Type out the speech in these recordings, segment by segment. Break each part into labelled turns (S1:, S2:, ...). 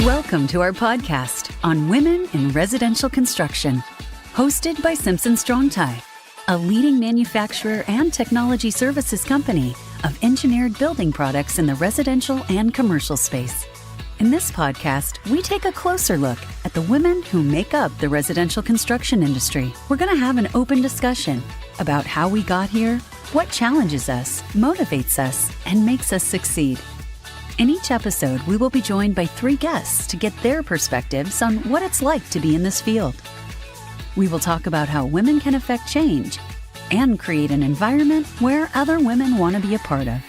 S1: Welcome to our podcast on women in residential construction, hosted by Simpson Strong-Tie, a leading manufacturer and technology services company of engineered building products in the residential and commercial space. In this podcast, we take a closer look at the women who make up the residential construction industry. We're going to have an open discussion about how we got here, what challenges us, motivates us, and makes us succeed. In each episode, we will be joined by 3 guests to get their perspectives on what it's like to be in this field. We will talk about how women can affect change and create an environment where other women want to be a part of.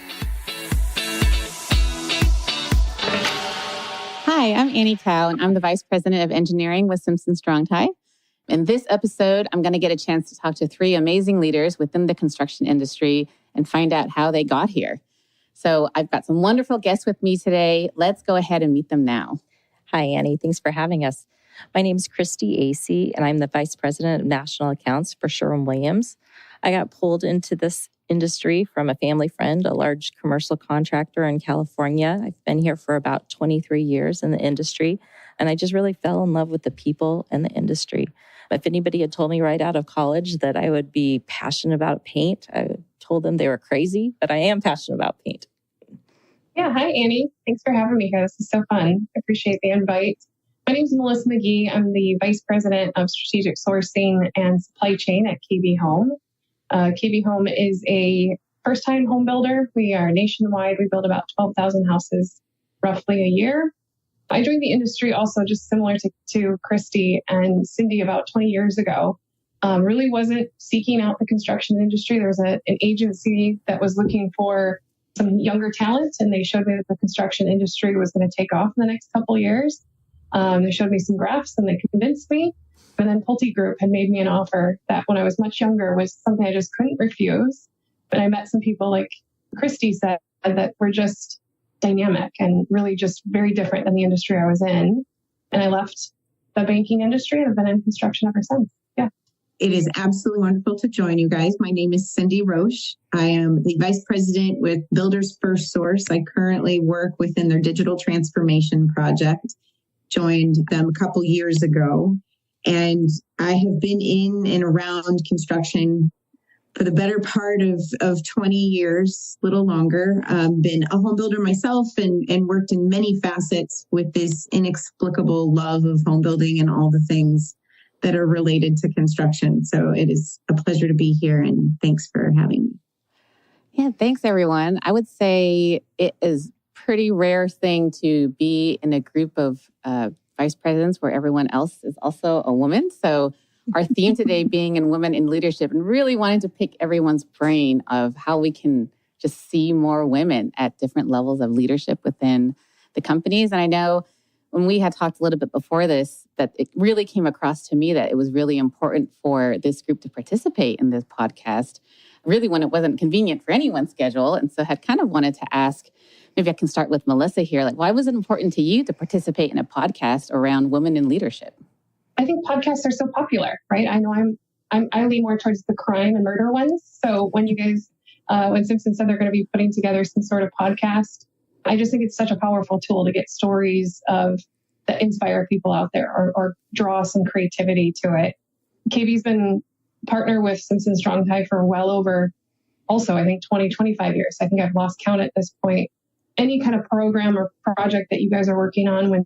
S2: Hi, I'm Annie Cow, and I'm the Vice President of Engineering with Simpson Strong-Tie. In this episode, I'm going to get a chance to talk to 3 amazing leaders within the construction industry and find out how they got here. So I've got some wonderful guests with me today. Let's go ahead and meet them now.
S3: Hi, Annie. Thanks for having us. My name is Christy Acey, and I'm the Vice President of National Accounts for Sherwin-Williams. I got pulled into this industry from a family friend, a large commercial contractor in California. I've been here for about 23 years in the industry, and I just really fell in love with the people and the industry. If anybody had told me right out of college that I would be passionate about paint, I told them they were crazy, but I am passionate about paint.
S4: Yeah, hi, Annie. Thanks for having me here. This is so fun. I appreciate the invite. My name is Melissa McGee. I'm the Vice President of Strategic Sourcing and Supply Chain at KB Home. KB Home is a first-time home builder. We are nationwide. We build about 12,000 houses roughly a year. I joined the industry also just similar to Christy and Cyndie about 20 years ago. Really wasn't seeking out the construction industry. There was an agency that was looking for some younger talent, and they showed me that the construction industry was going to take off in the next couple of years. They showed me some graphs and they convinced me. And then Pulte Group had made me an offer that when I was much younger was something I just couldn't refuse. But I met some people like Christy said that were just dynamic and really just very different than the industry I was in. And I left the banking industry and I've been in construction ever since. Yeah.
S5: It is absolutely wonderful to join you guys. My name is Cyndie Roche. I am the Vice President with Builders FirstSource. I currently work within their digital transformation project. Joined them a couple years ago. And I have been in and around construction for the better part of 20 years, a little longer. Been a home builder myself and worked in many facets with this inexplicable love of home building and all the things that are related to construction. So it is a pleasure to be here, and thanks for having me.
S2: Yeah, thanks, everyone. I would say it is a pretty rare thing to be in a group of vice presidents where everyone else is also a woman. So our theme today being in women in leadership, and really wanting to pick everyone's brain of how we can just see more women at different levels of leadership within the companies. And I know when we had talked a little bit before this, that it really came across to me that it was really important for this group to participate in this podcast, really when it wasn't convenient for anyone's schedule. And so I had kind of wanted to ask, maybe I can start with Melissa here. Like, why was it important to you to participate in a podcast around women in leadership?
S4: I think podcasts are so popular, right? I know I lean more towards the crime and murder ones. So when you guys, when Simpson said they're going to be putting together some sort of podcast, I just think it's such a powerful tool to get stories that inspire people out there or draw some creativity to it. KB's been partner with Simpson Strong-Tie for well over, also, I think 20, 25 years. I think I've lost count at this point. Any kind of program or project that you guys are working on, when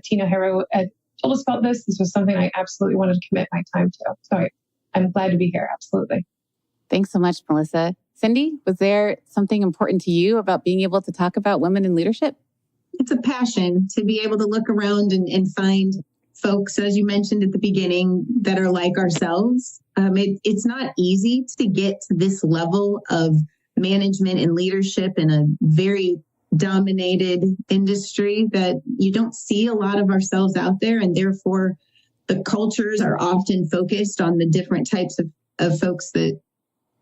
S4: Tina Harrow told us about this was something I absolutely wanted to commit my time to. So I'm glad to be here. Absolutely.
S2: Thanks so much, Melissa. Cyndie, was there something important to you about being able to talk about women in leadership?
S5: It's a passion to be able to look around and find folks, as you mentioned at the beginning, that are like ourselves. It's not easy to get to this level of management and leadership in a very dominated industry that you don't see a lot of ourselves out there. And therefore, the cultures are often focused on the different types of folks that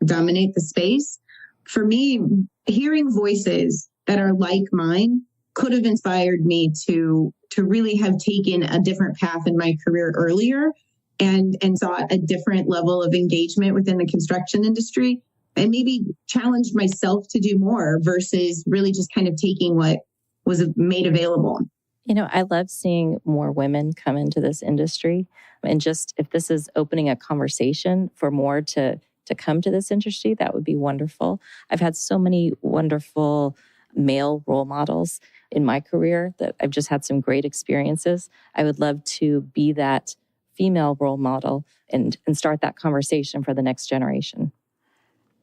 S5: dominate the space. For me, hearing voices that are like mine could have inspired me to really have taken a different path in my career earlier and sought a different level of engagement within the construction industry, and maybe challenged myself to do more versus really just kind of taking what was made available.
S3: I love seeing more women come into this industry. And just if this is opening a conversation for more to come to this industry, that would be wonderful. I've had so many wonderful male role models in my career that I've just had some great experiences. I would love to be that female role model and start that conversation for the next generation.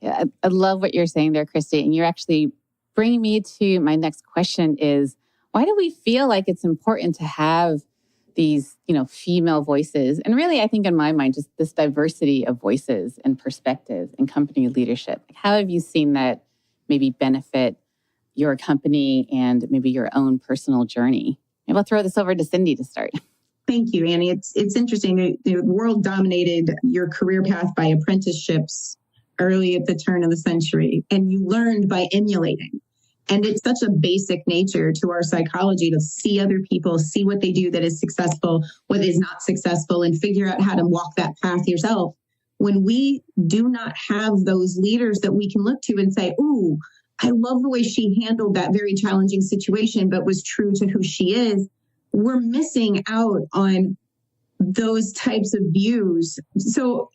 S2: Yeah, I love what you're saying there, Christy. And you're actually bringing me to my next question is, why do we feel like it's important to have these, female voices? And really, I think in my mind, just this diversity of voices and perspectives in company leadership. How have you seen that maybe benefit your company and maybe your own personal journey? Maybe I'll throw this over to Cyndie to start.
S5: Thank you, Annie. It's interesting. The world dominated your career path by apprenticeships early at the turn of the century, and you learned by emulating. And it's such a basic nature to our psychology to see other people, see what they do that is successful, what is not successful, and figure out how to walk that path yourself. When we do not have those leaders that we can look to and say, ooh, I love the way she handled that very challenging situation, but was true to who she is, we're missing out on those types of views. So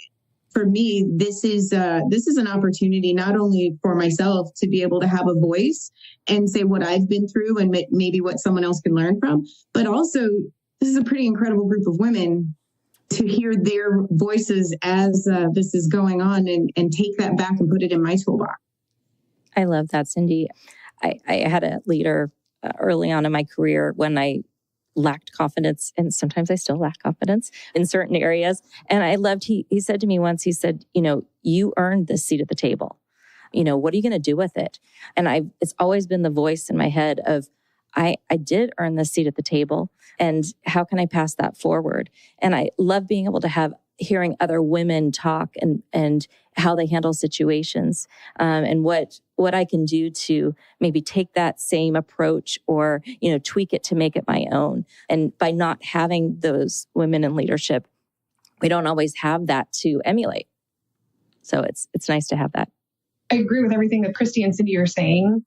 S5: for me, this is an opportunity not only for myself to be able to have a voice and say what I've been through and maybe what someone else can learn from, but also this is a pretty incredible group of women to hear their voices as this is going on and take that back and put it in my toolbox.
S3: I love that, Cyndie. I had a leader early on in my career when I lacked confidence, and sometimes I still lack confidence in certain areas. And I loved, he said to me once, he said, you earned this seat at the table. What are you going to do with it? And it's always been the voice in my head of, I did earn this seat at the table, and how can I pass that forward? And I love being able to hearing other women talk and how they handle situations, and what I can do to maybe take that same approach or, tweak it to make it my own. And by not having those women in leadership, we don't always have that to emulate. So it's nice to have that.
S4: I agree with everything that Christy and Cyndie are saying,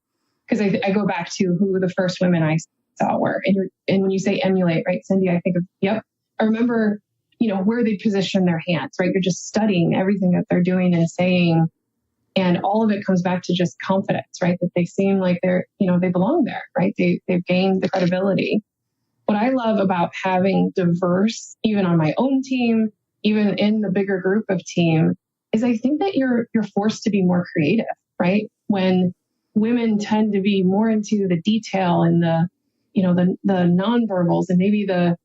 S4: because I go back to who the first women I saw were. And when you say emulate, right, Cyndie, I think of, yep. I remember, where they position their hands, right? You're just studying everything that they're doing and saying. And all of it comes back to just confidence, right? That they seem like they're, they belong there, right? They've gained the credibility. What I love about having diverse, even on my own team, even in the bigger group of team, is I think that you're forced to be more creative, right? When women tend to be more into the detail and the nonverbals and maybe the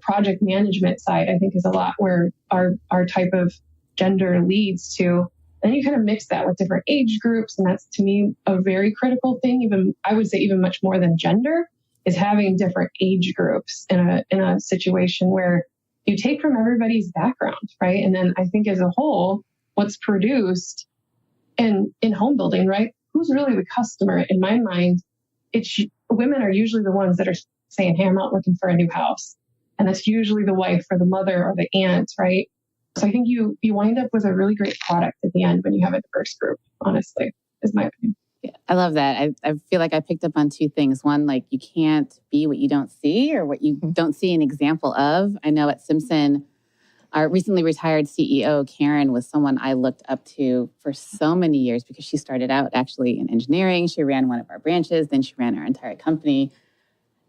S4: project management side, I think is a lot where our type of gender leads to. Then you kind of mix that with different age groups. And that's, to me, a very critical thing. Even, I would say even much more than gender, is having different age groups in a situation where you take from everybody's background, right? And then I think as a whole, what's produced in home building, right? Who's really the customer? In my mind, women are usually the ones that are saying, hey, I'm not looking for a new house. And that's usually the wife or the mother or the aunt, right? So I think you wind up with a really great product at the end when you have a diverse group, honestly, is my opinion.
S2: Yeah, I love that. I feel like I picked up on two things. One, like you can't be what you don't see or what you don't see an example of. I know at Simpson, our recently retired CEO, Karen, was someone I looked up to for so many years because she started out actually in engineering. She ran one of our branches, then she ran our entire company.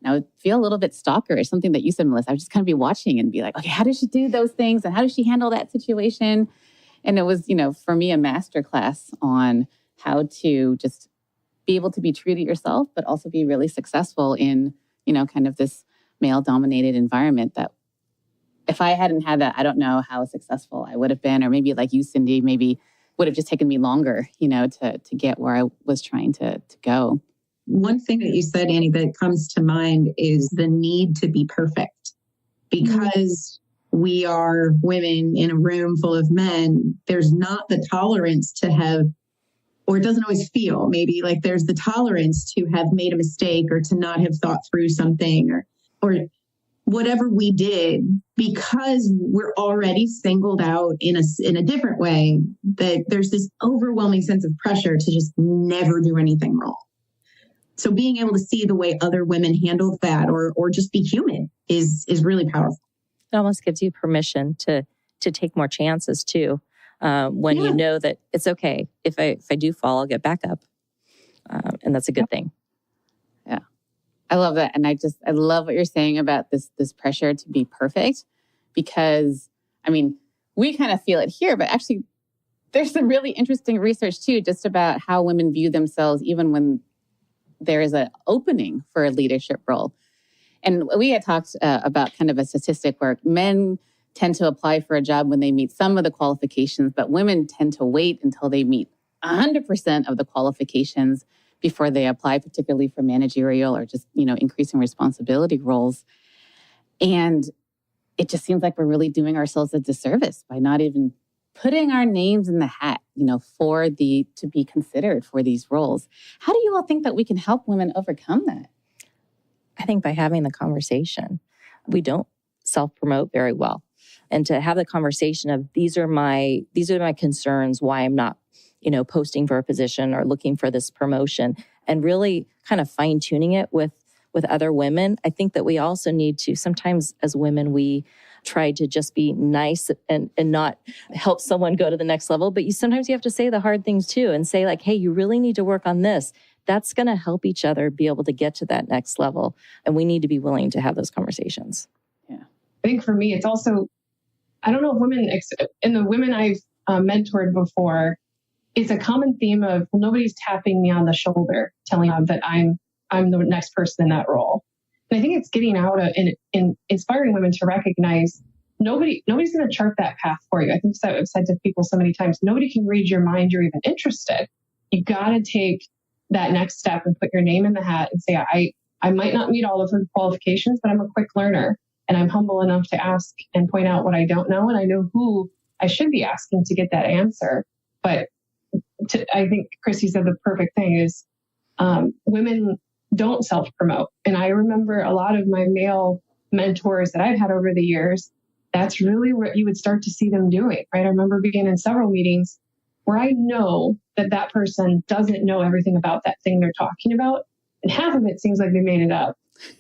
S2: And I would feel a little bit stalkerish, something that you said, Melissa. I would just kind of be watching and be like, okay, how does she do those things? And how does she handle that situation? And it was, for me, a masterclass on how to just be able to be true to yourself, but also be really successful in, kind of this male-dominated environment that if I hadn't had that, I don't know how successful I would have been. Or maybe like you, Cyndie, maybe would have just taken me longer, to get where I was trying to go.
S5: One thing that you said, Annie, that comes to mind is the need to be perfect. Because we are women in a room full of men, there's not the tolerance to have, or it doesn't always feel maybe like there's the tolerance to have made a mistake or to not have thought through something or whatever we did, because we're already singled out in a different way, that there's this overwhelming sense of pressure to just never do anything wrong. So being able to see the way other women handle that or just be human is really powerful.
S3: It almost gives you permission to take more chances too. When you know that it's okay. If I do fall, I'll get back up. And that's a good thing.
S2: Yeah. I love that. And I love what you're saying about this pressure to be perfect, because I mean, we kind of feel it here, but actually there's some really interesting research too, just about how women view themselves, even when there is an opening for a leadership role. And we had talked about kind of a statistic where men tend to apply for a job when they meet some of the qualifications, but women tend to wait until they meet 100% of the qualifications before they apply, particularly for managerial or just, increasing responsibility roles. And it just seems like we're really doing ourselves a disservice by not even putting our names in the hat, to be considered for these roles. How do you all think that we can help women overcome that?
S3: I think by having the conversation. We don't self-promote very well. And to have the conversation of these are my concerns, why I'm not, posting for a position or looking for this promotion, and really kind of fine-tuning it with other women. I think that we also need to, sometimes as women, we try to just be nice and not help someone go to the next level. But sometimes you have to say the hard things too and say like, hey, you really need to work on this. That's going to help each other be able to get to that next level. And we need to be willing to have those conversations.
S4: Yeah. I think for me, it's also, I don't know if women, in the women I've mentored before, it's a common theme of nobody's tapping me on the shoulder, telling them that I'm the next person in that role. And I think it's getting out and inspiring women to recognize nobody's going to chart that path for you. I think I've said to people so many times, nobody can read your mind. You're even interested. You got to take that next step and put your name in the hat and say, I might not meet all of the qualifications, but I'm a quick learner and I'm humble enough to ask and point out what I don't know. And I know who I should be asking to get that answer. But I think Christy said the perfect thing is women don't self-promote. And I remember a lot of my male mentors that I've had over the years, that's really what you would start to see them doing, right? I remember being in several meetings where I know that person doesn't know everything about that thing they're talking about. And half of it seems like they made it up.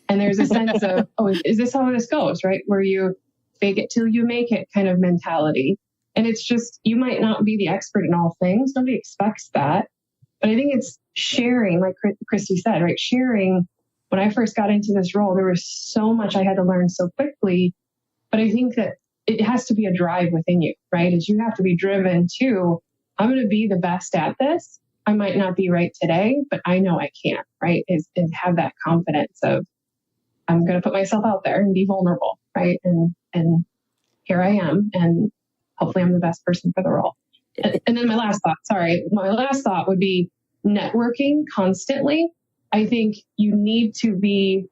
S4: And there's a sense of, is this how this goes, right? Where you fake it till you make it kind of mentality. And it's just, you might not be the expert in all things. Nobody expects that. But I think it's sharing, like Christy said, right? Sharing. When I first got into this role, there was so much I had to learn so quickly. But I think that it has to be a drive within you, right? Is you have to be driven to, I'm going to be the best at this. I might not be right today, but I know I can, right? Is have that confidence of, I'm going to put myself out there and be vulnerable, right? And here I am. And hopefully I'm the best person for the role. And then my last thought would be networking constantly. I think you need to be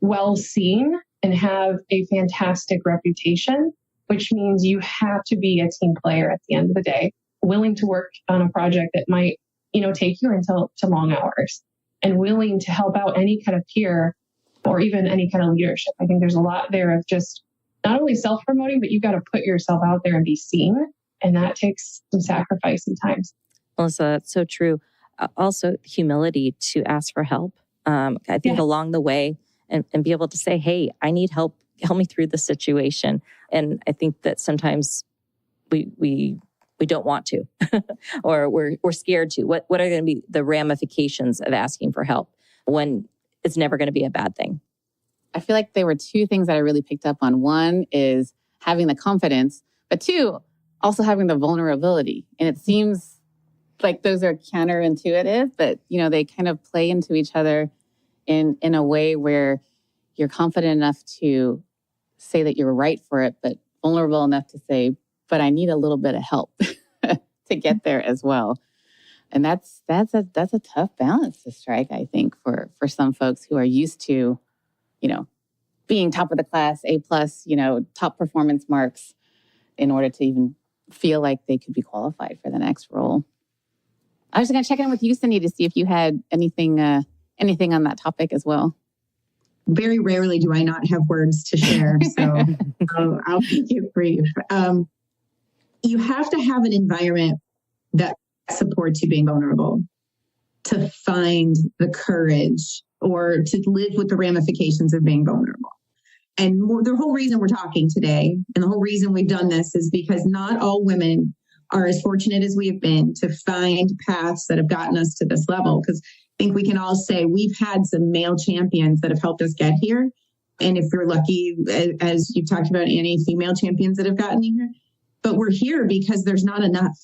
S4: well seen and have a fantastic reputation, which means you have to be a team player at the end of the day, willing to work on a project that might, take you to long hours, and willing to help out any kind of peer or even any kind of leadership. I think there's a lot there of just not only self-promoting, but you got to put yourself out there and be seen. And that takes some sacrifice sometimes.
S3: Melissa, that's so true. Also, humility to ask for help. I think along the way and be able to say, hey, I need help. Help me through the situation. And I think that sometimes we don't want to, or we're scared to. What are going to be the ramifications of asking for help when it's never going to be a bad thing?
S2: I feel like there were two things that I really picked up on. One is having the confidence, but two, also having the vulnerability. And it seems like those are counterintuitive, but they kind of play into each other in a way where you're confident enough to say that you're right for it, but vulnerable enough to say, but I need a little bit of help to get there as well. And that's a tough balance to strike, I think, for some folks who are used to, being top of the class, A+, top performance marks in order to even feel like they could be qualified for the next role. I was going to check in with you, Cyndie, to see if you had anything on that topic as well.
S5: Very rarely do I not have words to share, so I'll make it brief. You have to have an environment that supports you being vulnerable. to find the courage or to live with the ramifications of being vulnerable. And the whole reason we're talking today and the whole reason we've done this is because not all women are as fortunate as we have been to find paths that have gotten us to this level. Because I think we can all say we've had some male champions that have helped us get here. And if you're lucky, as you talked about, Annie, female champions that have gotten here. But we're here because there's not enough.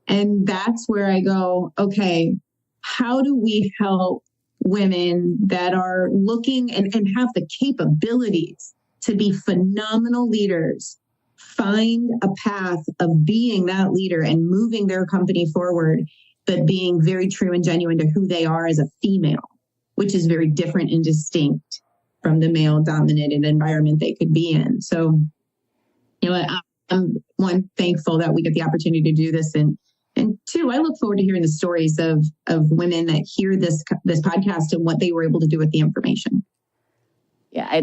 S5: And that's where I go, okay, how do we help women that are looking and have the capabilities to be phenomenal leaders find a path of being that leader and moving their company forward, but being very true and genuine to who they are as a female, which is very different and distinct from the male-dominated environment they could be in. So, you know, I'm one, thankful that we get the opportunity to do this, and two, I look forward to hearing the stories of women that hear this podcast and what they were able to do with the information.
S2: Yeah,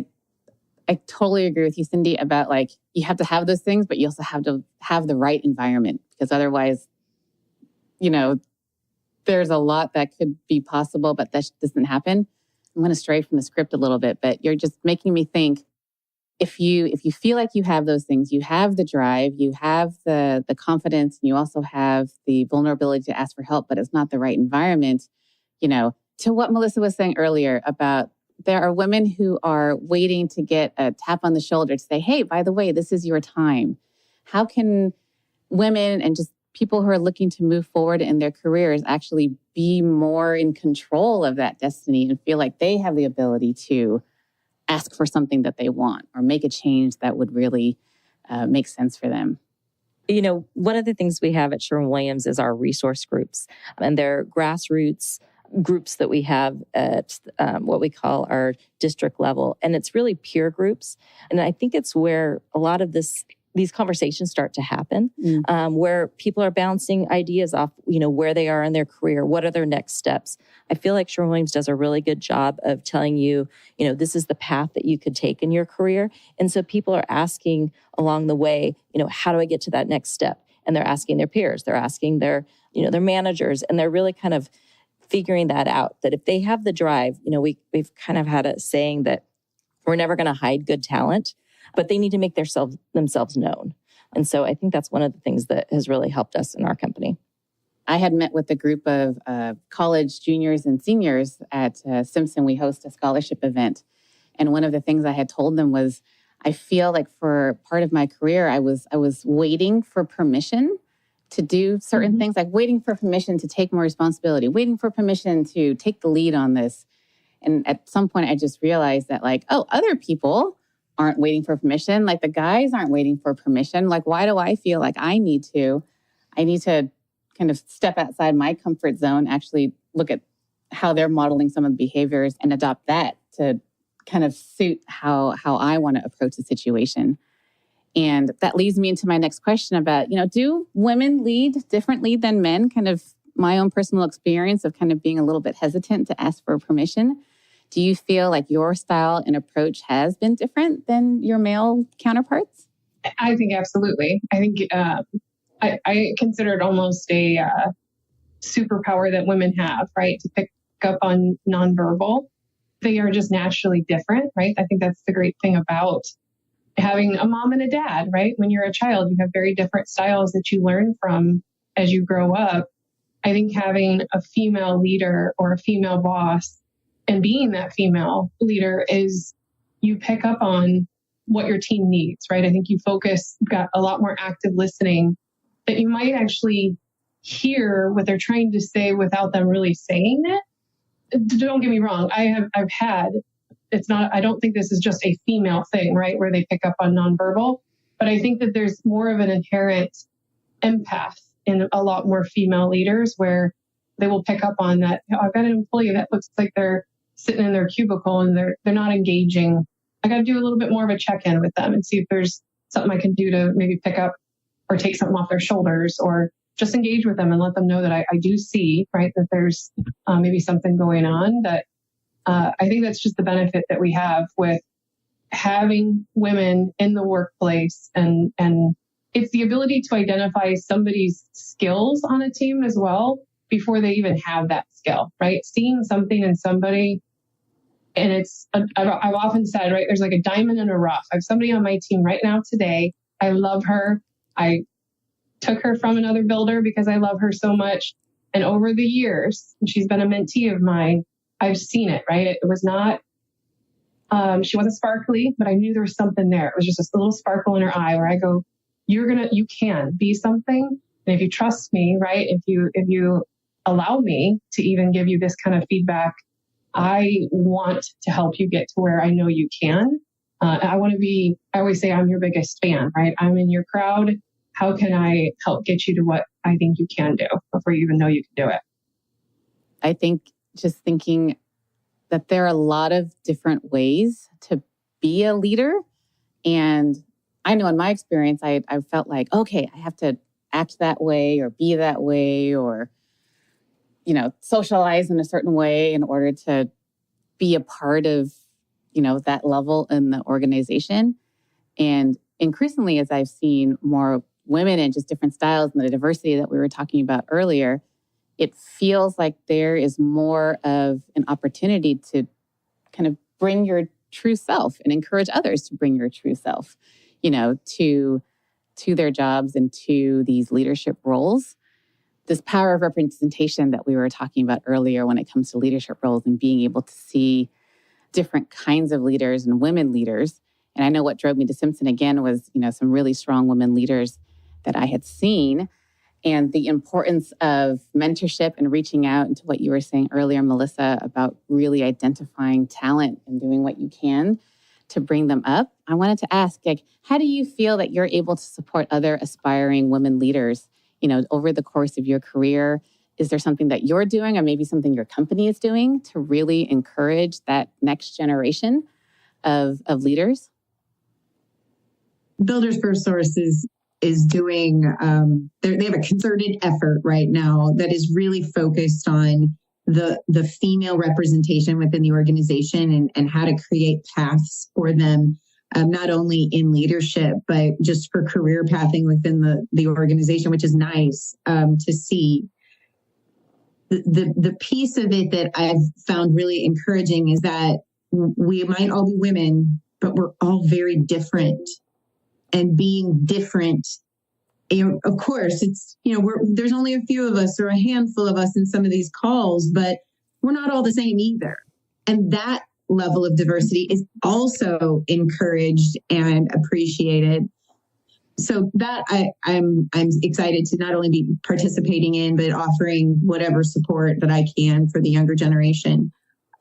S2: I totally agree with you, Cyndie, about like you have to have those things, but you also have to have the right environment, because otherwise, you know, there's a lot that could be possible, but that doesn't happen. I'm going to stray from the script a little bit, but you're just making me think, if you feel like you have those things, you have the drive, you have the confidence, and you also have the vulnerability to ask for help, but it's not the right environment, you know, to what Melissa was saying earlier about there are women who are waiting to get a tap on the shoulder to say, hey, by the way, this is your time. How can women and just people who are looking to move forward in their careers actually be more in control of that destiny and feel like they have the ability to ask for something that they want or make a change that would really make sense for them?
S3: You know, one of the things we have at Sherwin-Williams is our resource groups, and they're grassroots groups that we have at what we call our district level. And it's really peer groups. And I think it's where a lot of these conversations start to happen, where people are bouncing ideas off, you know, where they are in their career, what are their next steps. I feel like Sherwin-Williams does a really good job of telling you, you know, this is the path that you could take in your career. And so people are asking along the way, you know, how do I get to that next step? And they're asking their peers, they're asking their, you know, their managers, and they're really kind of figuring that out, that if they have the drive, you know, we've kind of had a saying that we're never going to hide good talent, but they need to make themselves known. And so I think that's one of the things that has really helped us in our company.
S2: I had met with a group of college juniors and seniors at Simpson. We host a scholarship event. And one of the things I had told them was, I feel like for part of my career, I was waiting for permission to do certain things, like waiting for permission to take more responsibility, waiting for permission to take the lead on this. And at some point, I just realized that like, oh, other people aren't waiting for permission. Like the guys aren't waiting for permission. Like, why do I feel like I need to kind of step outside my comfort zone, actually look at how they're modeling some of the behaviors and adopt that to kind of suit how I want to approach the situation. And that leads me into my next question about, you know, do women lead differently than men? Kind of my own personal experience of kind of being a little bit hesitant to ask for permission. Do you feel like your style and approach has been different than your male counterparts?
S4: I think absolutely. I think I consider it almost a superpower that women have, right? To pick up on nonverbal. They are just naturally different, right? I think that's the great thing about having a mom and a dad, right? When you're a child, you have very different styles that you learn from as you grow up. I think having a female leader or a female boss and being that female leader is you pick up on what your team needs, right? I think you've got a lot more active listening that you might actually hear what they're trying to say without them really saying it. Don't get me wrong. I've had, I don't think this is just a female thing, right? Where they pick up on nonverbal, but I think that there's more of an inherent empath in a lot more female leaders where they will pick up on that. You know, I've got an employee that looks like they're sitting in their cubicle and they're not engaging. I got to do a little bit more of a check-in with them and see if there's something I can do to maybe pick up or take something off their shoulders, or just engage with them and let them know that I do see, right, that there's maybe something going on. That I think that's just the benefit that we have with having women in the workplace, and it's the ability to identify somebody's skills on a team as well, before they even have that skill, right? Seeing something in somebody, and I've often said, right, there's like a diamond in a rough. I have somebody on my team right now today. I love her. I took her from another builder because I love her so much. And over the years, she's been a mentee of mine, I've seen it, right? It was not, she wasn't sparkly, but I knew there was something there. It was just a little sparkle in her eye where I go, you can be something. And if you trust me, right? If you allow me to even give you this kind of feedback, I want to help you get to where I know you can. I always say I'm your biggest fan, right? I'm in your crowd. How can I help get you to what I think you can do before you even know you can do it?
S2: I think just thinking that there are a lot of different ways to be a leader. And I know in my experience, I felt like, okay, I have to act that way or be that way or, socialize in a certain way in order to be a part of, that level in the organization. And increasingly, as I've seen more women and just different styles and the diversity that we were talking about earlier, it feels like there is more of an opportunity to kind of bring your true self and encourage others to bring your true self, to their jobs and to these leadership roles. This power of representation that we were talking about earlier when it comes to leadership roles and being able to see different kinds of leaders and women leaders. And I know what drove me to Simpson again was, some really strong women leaders that I had seen, and the importance of mentorship and reaching out into what you were saying earlier, Melissa, about really identifying talent and doing what you can to bring them up. I wanted to ask, how do you feel that you're able to support other aspiring women leaders, over the course of your career? Is there something that you're doing or maybe something your company is doing to really encourage that next generation of leaders?
S5: Builders FirstSource is doing, they have a concerted effort right now that is really focused on the female representation within the organization and how to create paths for them, not only in leadership, but just for career pathing within the organization, which is nice to see. The piece of it that I've found really encouraging is that we might all be women, but we're all very different. And being different, of course, it's, there's only a few of us or a handful of us in some of these calls, but we're not all the same either. And that level of diversity is also encouraged and appreciated. So that I'm excited to not only be participating in, but offering whatever support that I can for the younger generation.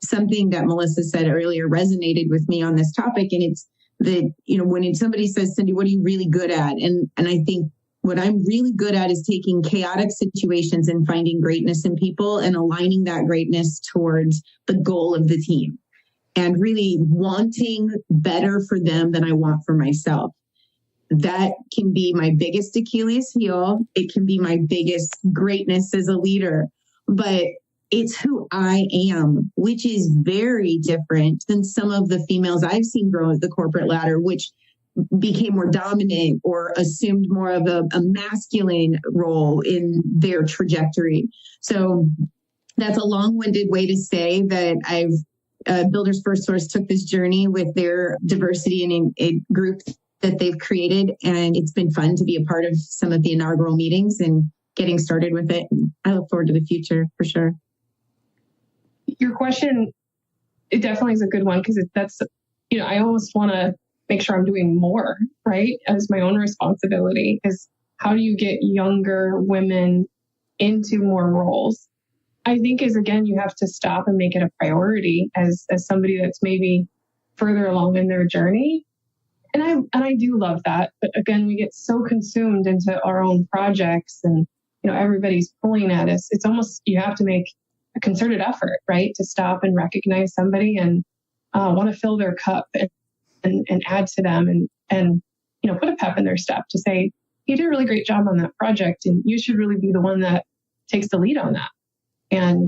S5: Something that Melissa said earlier resonated with me on this topic, and it's that, when somebody says, Cyndie, what are you really good at? And I think what I'm really good at is taking chaotic situations and finding greatness in people and aligning that greatness towards the goal of the team and really wanting better for them than I want for myself. That can be my biggest Achilles heel. It can be my biggest greatness as a leader, but it's who I am, which is very different than some of the females I've seen grow at the corporate ladder, which became more dominant or assumed more of a masculine role in their trajectory. So that's a long-winded way to say that Builders FirstSource took this journey with their diversity and a group that they've created. And it's been fun to be a part of some of the inaugural meetings and getting started with it. I look forward to the future for sure.
S4: Your question, it definitely is a good one because that's, I almost want to make sure I'm doing more, right? As my own responsibility is how do you get younger women into more roles? I think again, you have to stop and make it a priority as somebody that's maybe further along in their journey. And I do love that. But again, we get so consumed into our own projects and, everybody's pulling at us. It's almost, you have to make a concerted effort, right? To stop and recognize somebody and want to fill their cup and add to them and put a pep in their step to say, you did a really great job on that project and you should really be the one that takes the lead on that. And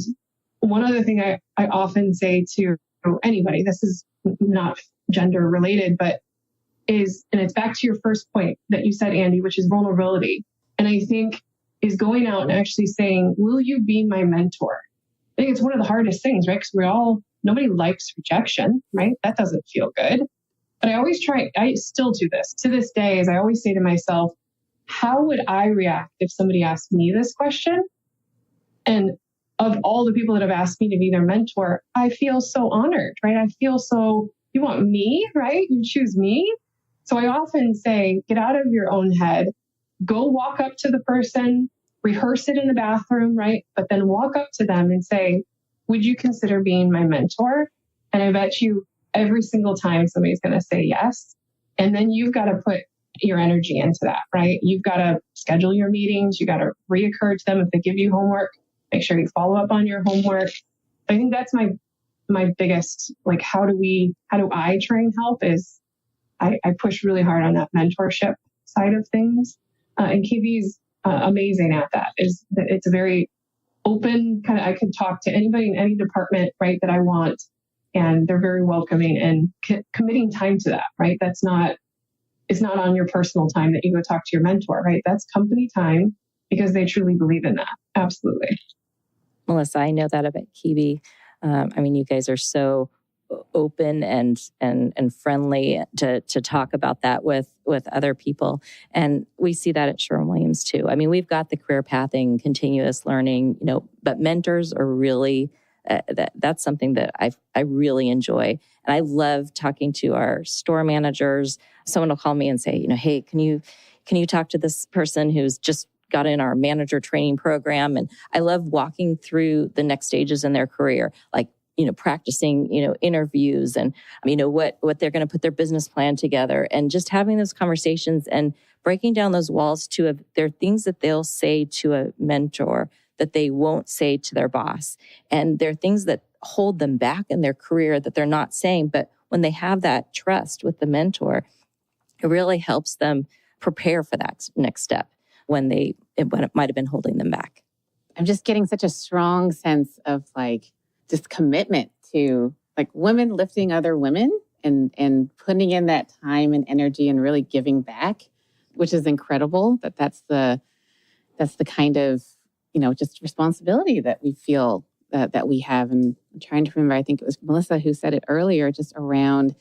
S4: one other thing I often say to anybody, this is not gender related, but and it's back to your first point that you said, Andy, which is vulnerability. And I think is going out and actually saying, will you be my mentor? I think it's one of the hardest things, right? Because nobody likes rejection, right? That doesn't feel good. But I still do this to this day, is I always say to myself, how would I react if somebody asked me this question? And of all the people that have asked me to be their mentor, I feel so honored, right? I feel so, you want me, right? You choose me. So I often say, get out of your own head, go walk up to the person, rehearse it in the bathroom, right? But then walk up to them and say, would you consider being my mentor? And I bet you every single time somebody's going to say yes. And then you've got to put your energy into that, right? You've got to schedule your meetings. You got to reoccur to them. If they give you homework, make sure you follow up on your homework. I think that's my biggest, like, how do I try and help is I push really hard on that mentorship side of things. And KB's amazing at that. It's a very open kind of, I could talk to anybody in any department, right, that I want. And they're very welcoming and committing time to that, right? It's not on your personal time that you go talk to your mentor, right? That's company time because they truly believe in that. Absolutely.
S3: Melissa, I know that about KB. You guys are so open and friendly to talk about that with other people. And we see that at Sherwin-Williams too. We've got the career pathing, continuous learning, but mentors are really, that's something that I really enjoy. And I love talking to our store managers. Someone will call me and say, hey, can you talk to this person who's just got in our manager training program? And I love walking through the next stages in their career, like, practicing, interviews and, what they're going to put their business plan together and just having those conversations and breaking down those walls there are things that they'll say to a mentor that they won't say to their boss. And there are things that hold them back in their career that they're not saying. But when they have that trust with the mentor, it really helps them prepare for that next step when it might have been holding them back.
S2: I'm just getting such a strong sense of just commitment to women lifting other women and putting in that time and energy and really giving back, which is incredible. That's the kind of, just responsibility that we feel that we have. And I'm trying to remember, I think it was Melissa who said it earlier, just around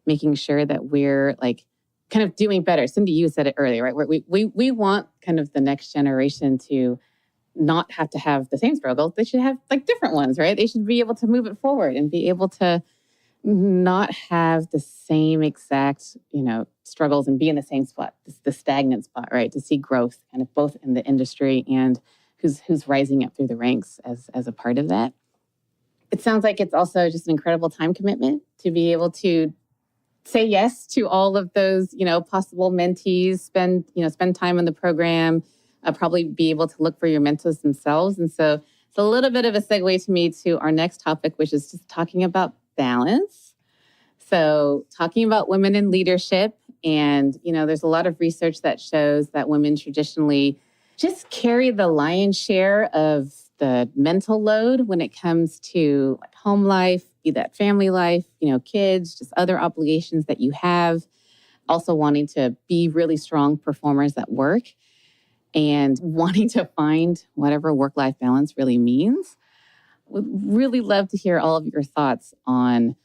S2: making sure that we're kind of doing better. Cyndie, you said it earlier, right? We want kind of the next generation to not have to have the same struggles. They should have different ones, right? They should be able to move it forward and be able to not have the same exact, struggles and be in the same spot, the stagnant spot, right? To see growth kind of both in the industry and who's rising up through the ranks as a part of that. It sounds like it's also just an incredible time commitment to be able to say yes to all of those, possible mentees, spend time in the program, probably be able to look for your mentors themselves. And so it's a little bit of a segue to me to our next topic, which is just talking about balance. So talking about women in leadership. And, there's a lot of research that shows that women traditionally just carry the lion's share of the mental load when it comes to home life, be that family life, kids, just other obligations that you have. Also wanting to be really strong performers at work and wanting to find whatever work-life balance really means. Would really love to hear all of your thoughts on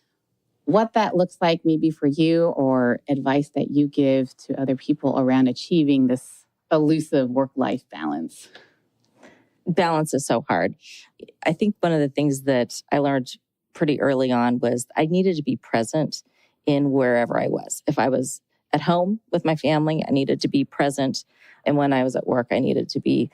S2: what that looks like maybe for you or advice that you give to other people around achieving this elusive work-life balance.
S3: Balance is so hard. I think one of the things that I learned pretty early on was I needed to be present in wherever I was. If I was at home with my family, I needed to be present. And when I was at work, I needed to be,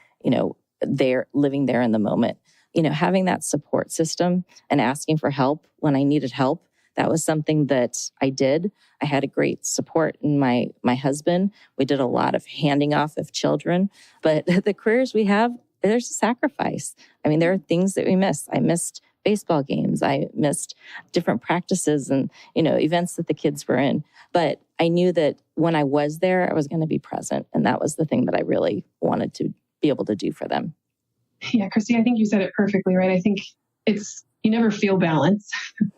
S3: there, living there in the moment. Having that support system and asking for help when I needed help, that was something that I did. I had a great support in my husband. We did a lot of handing off of children. But the careers we have, there's a sacrifice. There are things that we miss. I missed baseball games. I missed different practices and, events that the kids were in. But I knew that when I was there, I was going to be present. And that was the thing that I really wanted to be able to do for them.
S4: Yeah, Christy, I think you said it perfectly, right? I think you never feel balance.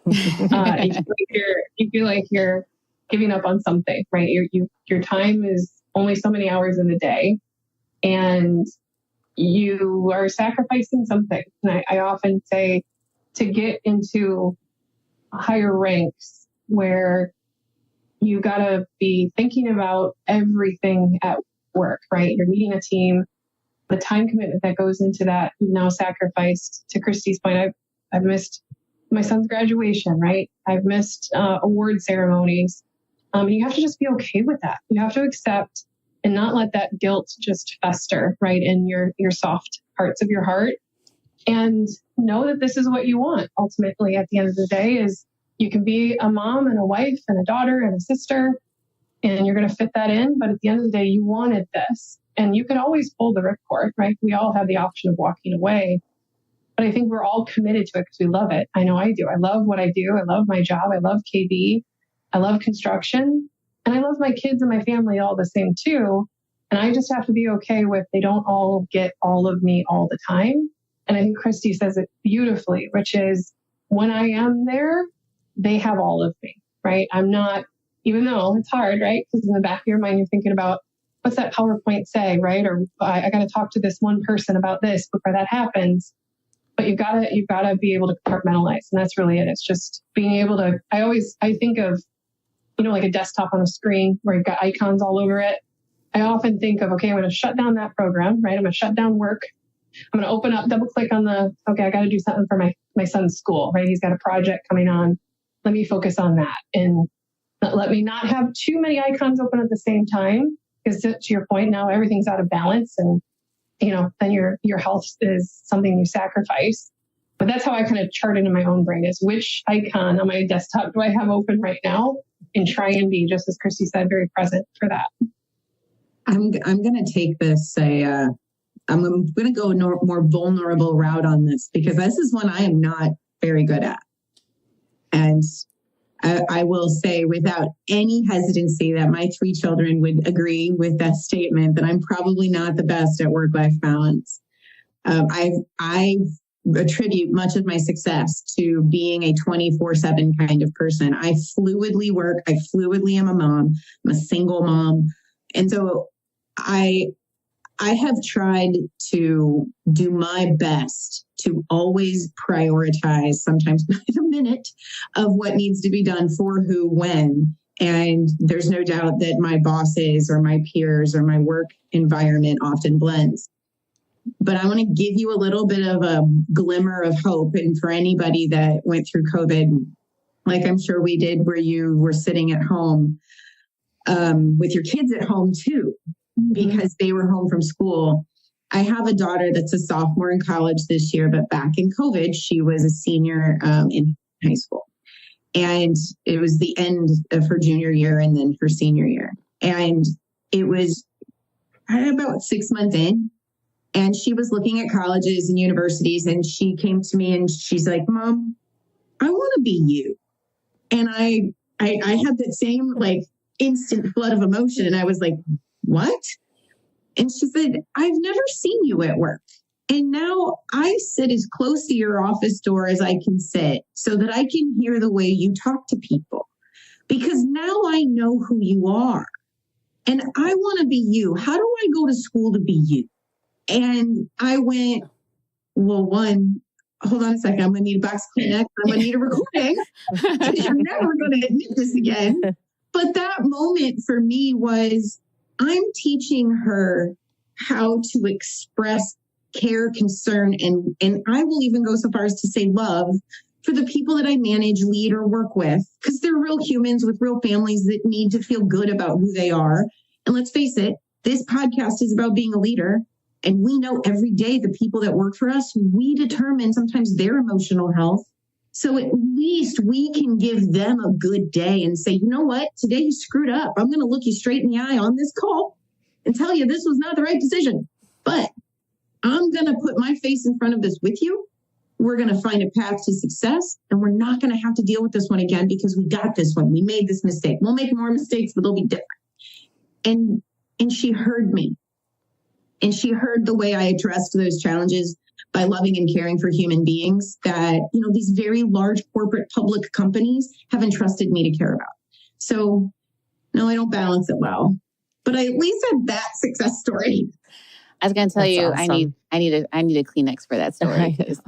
S4: You feel like you're giving up on something, right? Your time is only so many hours in the day. And you are sacrificing something. And I often say to get into higher ranks where you got to be thinking about everything at work, right? You're leading a team. The time commitment that goes into that, you've now sacrificed. To Christy's point, I've missed my son's graduation, right? I've missed award ceremonies. You have to just be okay with that. You have to accept and not let that guilt just fester, right, in your soft parts of your heart. And know that this is what you want. Ultimately, at the end of the day, is you can be a mom and a wife and a daughter and a sister, and you're going to fit that in. But at the end of the day, you wanted this. And you can always pull the ripcord, right? We all have the option of walking away. But I think we're all committed to it because we love it. I know I do. I love what I do. I love my job. I love KB. I love construction. And I love my kids and my family all the same too. And I just have to be okay with they don't all get all of me all the time. And I think Christy says it beautifully, which is when I am there, they have all of me, right? I'm not, even though it's hard, right? Because in the back of your mind, you're thinking about, what's that PowerPoint say, right? Or I got to talk to this one person about this before that happens. But you've got to be able to compartmentalize. And that's really it. It's just being able to, I think of, like a desktop on a screen where you've got icons all over it. I often think of, okay, I'm going to shut down that program, right? I'm going to shut down work. I'm going to open up, double click on okay, I got to do something for my son's school, right? He's got a project coming on. Let me focus on that. And let me not have too many icons open at the same time. Because to your point, now everything's out of balance, and then your health is something you sacrifice. But that's how I kind of chart it in my own brain: is which icon on my desktop do I have open right now, and try and be, just as Christy said, very present for that.
S5: I'm going to take this. I'm going to go a more vulnerable route on this, because this is one I am not very good at, and I will say without any hesitancy that my 3 children would agree with that statement, that I'm probably not the best at work-life balance. I attribute much of my success to being a 24/7 kind of person. I fluidly work. I fluidly am a mom. I'm a single mom. And so I have tried to do my best to always prioritize, sometimes by the minute, of what needs to be done for who, when. And there's no doubt that my bosses or my peers or my work environment often blends. But I want to give you a little bit of a glimmer of hope. And for anybody that went through COVID, like I'm sure we did, where you were sitting at home with your kids at home too, because they were home from school. I have a daughter that's a sophomore in college this year, but back in COVID, she was a senior in high school. And it was the end of her junior year and then her senior year. And it was about 6 months in, and she was looking at colleges and universities, and she came to me and she's like, "Mom, I want to be you." And I had that same instant flood of emotion. And I was like, "What?" And she said, "I've never seen you at work. And now I sit as close to your office door as I can sit so that I can hear the way you talk to people. Because now I know who you are. And I want to be you. How do I go to school to be you?" And I went, "Well, one, hold on a second. I'm going to need a box of Kleenex. I'm going to need a recording. Because you're never going to admit this again." But that moment for me was, I'm teaching her how to express care, concern, and I will even go so far as to say love for the people that I manage, lead, or work with, because they're real humans with real families that need to feel good about who they are. And let's face it, this podcast is about being a leader. And we know every day the people that work for us, we determine sometimes their emotional health. So at least we can give them a good day and say, "You know what? Today you screwed up. I'm going to look you straight in the eye on this call and tell you this was not the right decision. But I'm going to put my face in front of this with you. We're going to find a path to success, and we're not going to have to deal with this one again because we got this one. We made this mistake. We'll make more mistakes, but they'll be different." And she heard me. And she heard the way I addressed those challenges by loving and caring for human beings that, these very large corporate public companies have entrusted me to care about. So, no, I don't balance it well, but I at least had that success story.
S2: I was going to tell
S3: That's
S2: you,
S3: awesome.
S2: I need a Kleenex for that story because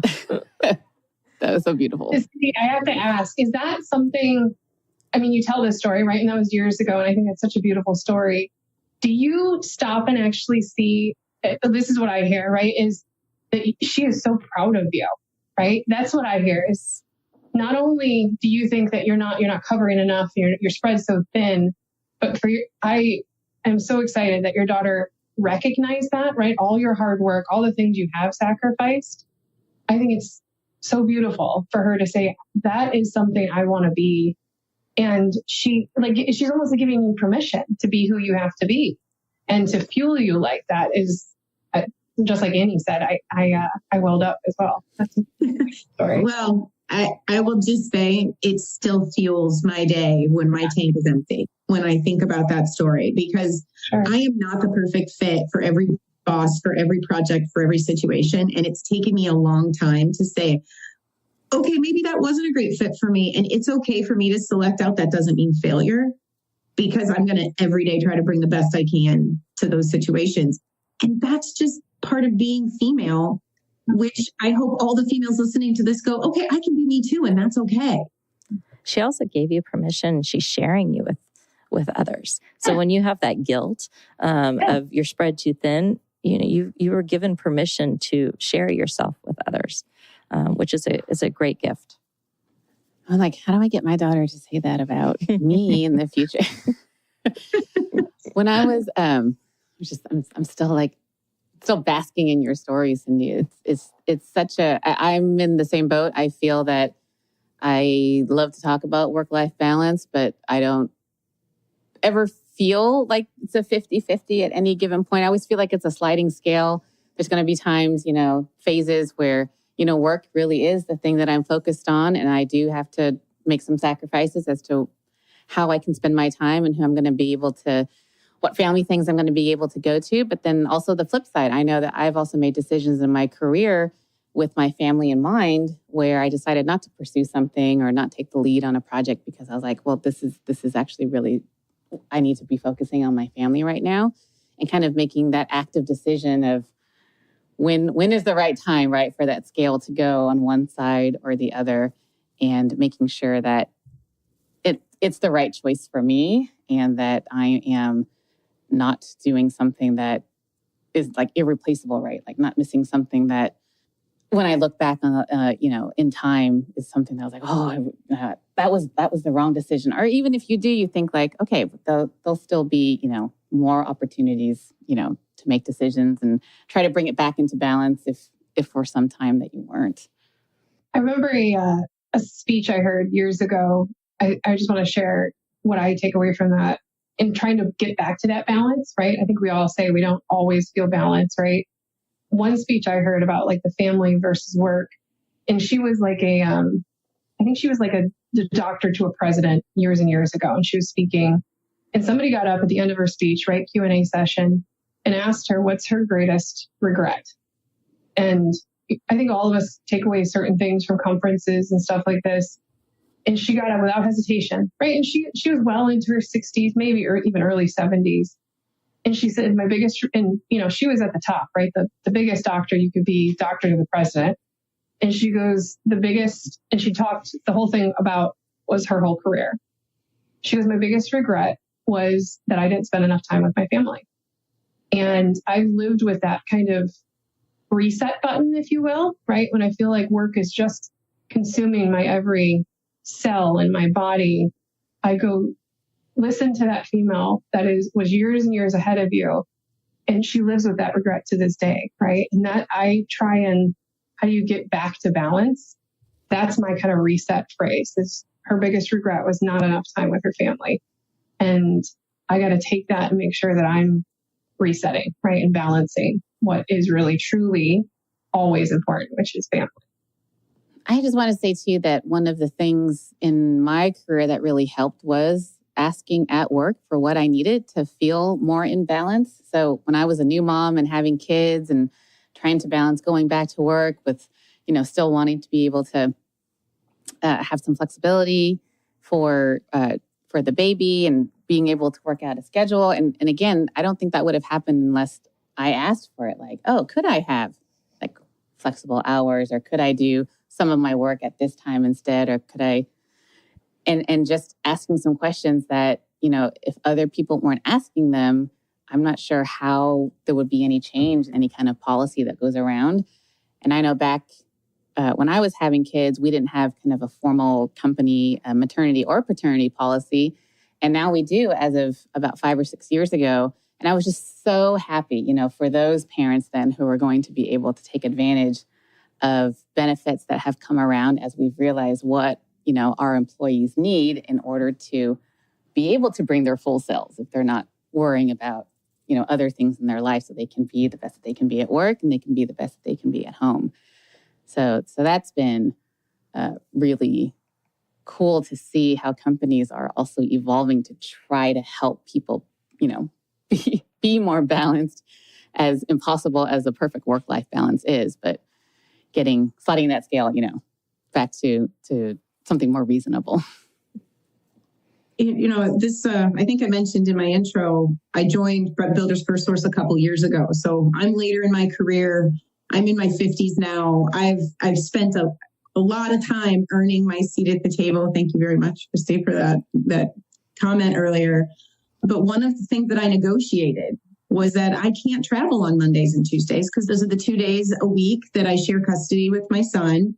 S2: that was so beautiful.
S4: I have to ask, is that something, I mean, you tell this story, right? And that was years ago. And I think that's such a beautiful story. Do you stop and actually see, this is what I hear, right? Is that she is so proud of you, right? That's what I hear is not only do you think that you're not covering enough, your spread's so thin, but I am so excited that your daughter recognized that, right? All your hard work, all the things you have sacrificed. I think it's so beautiful for her to say, that is something I want to be. And she's almost like giving you permission to be who you have to be, and to fuel you like that is just like Annie said. I welled up as well. That's a story.
S5: Well, I will just say it still fuels my day when my tank is empty, when I think about that story, because
S4: Sure.
S5: I am not the perfect fit for every boss, for every project, for every situation. And it's taken me a long time to say, okay, maybe that wasn't a great fit for me. And it's okay for me to select out. That doesn't mean failure, because I'm going to every day try to bring the best I can to those situations. And that's just part of being female, which I hope all the females listening to this go, okay, I can be me too. And that's okay.
S3: She also gave you permission. She's sharing you with others. So when you have that guilt of your spread too thin, you were given permission to share yourself with others, which is a great gift.
S2: I'm like, how do I get my daughter to say that about me in the future? When I was, I'm still basking in your story, Cyndie. It's such I'm in the same boat. I feel that I love to talk about work-life balance, but I don't ever feel like it's a 50-50 at any given point. I always feel like it's a sliding scale. There's going to be times, phases where, work really is the thing that I'm focused on. And I do have to make some sacrifices as to how I can spend my time and who I'm going to be able to, what family things I'm going to be able to go to. But then also the flip side, I know that I've also made decisions in my career with my family in mind, where I decided not to pursue something or not take the lead on a project because I was like, well, this is actually really, I need to be focusing on my family right now, and kind of making that active decision of when is the right time, right, for that scale to go on one side or the other, and making sure that it's the right choice for me and that I am not doing something that is like irreplaceable, right? Like not missing something that when I look back on, in time is something that I was like, that was the wrong decision. Or even if you do, you think like, okay, there'll still be, more opportunities, to make decisions and try to bring it back into balance if for some time that you weren't.
S4: I remember a speech I heard years ago. I just want to share what I take away from that in trying to get back to that balance, right? I think we all say we don't always feel balance, right? One speech I heard about like the family versus work, and she was like I think she was like a doctor to a president years and years ago, and she was speaking, and somebody got up at the end of her speech, right, Q&A session, and asked her what's her greatest regret. And I think all of us take away certain things from conferences and stuff like this. And she got up without hesitation, right? And she was well into her 60s, maybe, or even early 70s. And she said, my biggest, and she was at the top, right? The biggest doctor you could be, doctor to the president. And she goes, the biggest, and she talked the whole thing about was her whole career. She goes, my biggest regret was that I didn't spend enough time with my family. And I've lived with that kind of reset button, if you will, right? When I feel like work is just consuming my every cell in my body, I go, listen to that female that was years and years ahead of you. And she lives with that regret to this day, right? And that I try and, how do you get back to balance? That's my kind of reset phrase. Is her biggest regret was not enough time with her family. And I got to take that and make sure that I'm resetting, right? And balancing what is really, truly always important, which is family.
S2: I just want to say to you that one of the things in my career that really helped was asking at work for what I needed to feel more in balance. So when I was a new mom and having kids and trying to balance going back to work with, still wanting to be able to have some flexibility for the baby and being able to work out a schedule. And again, I don't think that would have happened unless I asked for it, like, oh, could I have like flexible hours, or could I do some of my work at this time instead, or could I, and just asking some questions that, if other people weren't asking them, I'm not sure how there would be any change, any kind of policy that goes around. And I know back when I was having kids, we didn't have kind of a formal company maternity or paternity policy. And now we do as of about 5 or 6 years ago. And I was just so happy, for those parents then who are going to be able to take advantage of benefits that have come around as we've realized what, our employees need in order to be able to bring their full selves if they're not worrying about, other things in their life, so they can be the best that they can be at work and they can be the best that they can be at home. So that's been really cool to see how companies are also evolving to try to help people, be more balanced, as impossible as the perfect work-life balance is, but sliding that scale, back to something more reasonable.
S5: This, I think I mentioned in my intro, I joined Builders FirstSource a couple years ago. So I'm later in my career. I'm in my 50s now. I've spent a lot of time earning my seat at the table. Thank you very much, Christy, for that comment earlier. But one of the things that I negotiated was that I can't travel on Mondays and Tuesdays, because those are the 2 days a week that I share custody with my son.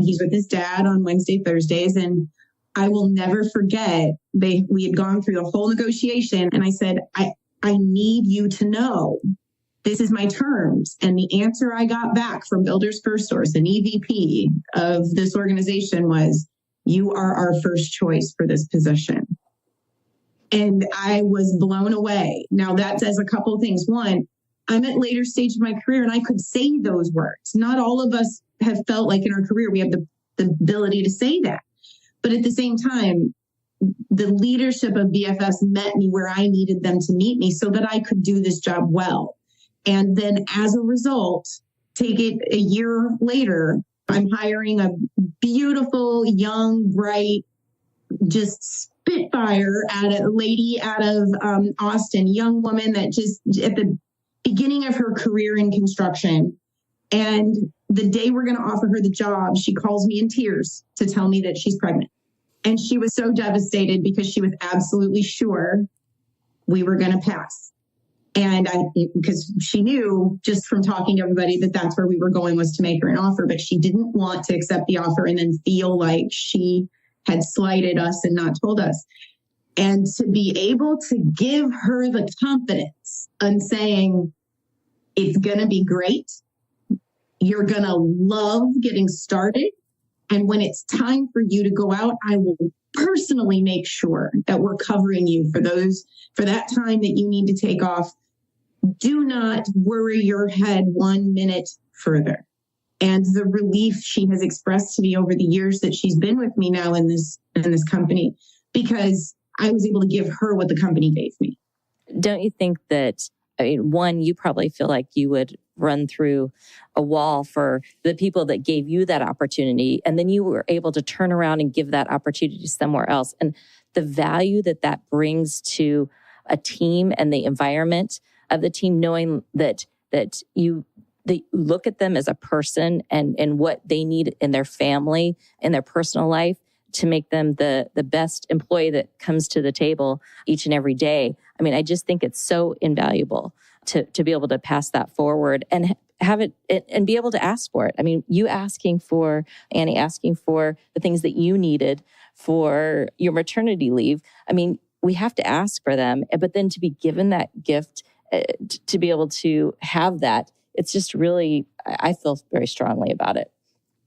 S5: He's with his dad on Wednesday, Thursdays, and I will never forget, we had gone through the whole negotiation, and I said, I need you to know this is my terms. And the answer I got back from Builders FirstSource, an EVP of this organization, was, you are our first choice for this position. And I was blown away. Now that says a couple of things. One, I'm at later stage of my career and I could say those words. Not all of us have felt like in our career we have the ability to say that. But at the same time, the leadership of BFS met me where I needed them to meet me so that I could do this job well. And then as a result, take it a year later, I'm hiring a beautiful, young, bright, just spitfire lady out of Austin, young woman that just at the beginning of her career in construction. And the day we're going to offer her the job, she calls me in tears to tell me that she's pregnant. And she was so devastated because she was absolutely sure we were going to pass. And because she knew just from talking to everybody that that's where we were going, was to make her an offer, but she didn't want to accept the offer and then feel like she had slighted us and not told us. And to be able to give her the confidence and saying, it's going to be great. You're going to love getting started. And when it's time for you to go out, I will personally make sure that we're covering you for that time that you need to take off. Do not worry your head 1 minute further. And the relief she has expressed to me over the years that she's been with me now in this company, because I was able to give her what the company gave me.
S3: Don't you think that, one, you probably feel like you would run through a wall for the people that gave you that opportunity, and then you were able to turn around and give that opportunity somewhere else. And the value that brings to a team and the environment of the team, knowing that you look at them as a person and what they need in their family, in their personal life, to make them the best employee that comes to the table each and every day. I mean, I just think it's so invaluable to be able to pass that forward and have it and be able to ask for it. I mean, Annie asking for the things that you needed for your maternity leave. I mean, we have to ask for them, but then to be given that gift, to be able to have that, it's just really, I feel very strongly about it.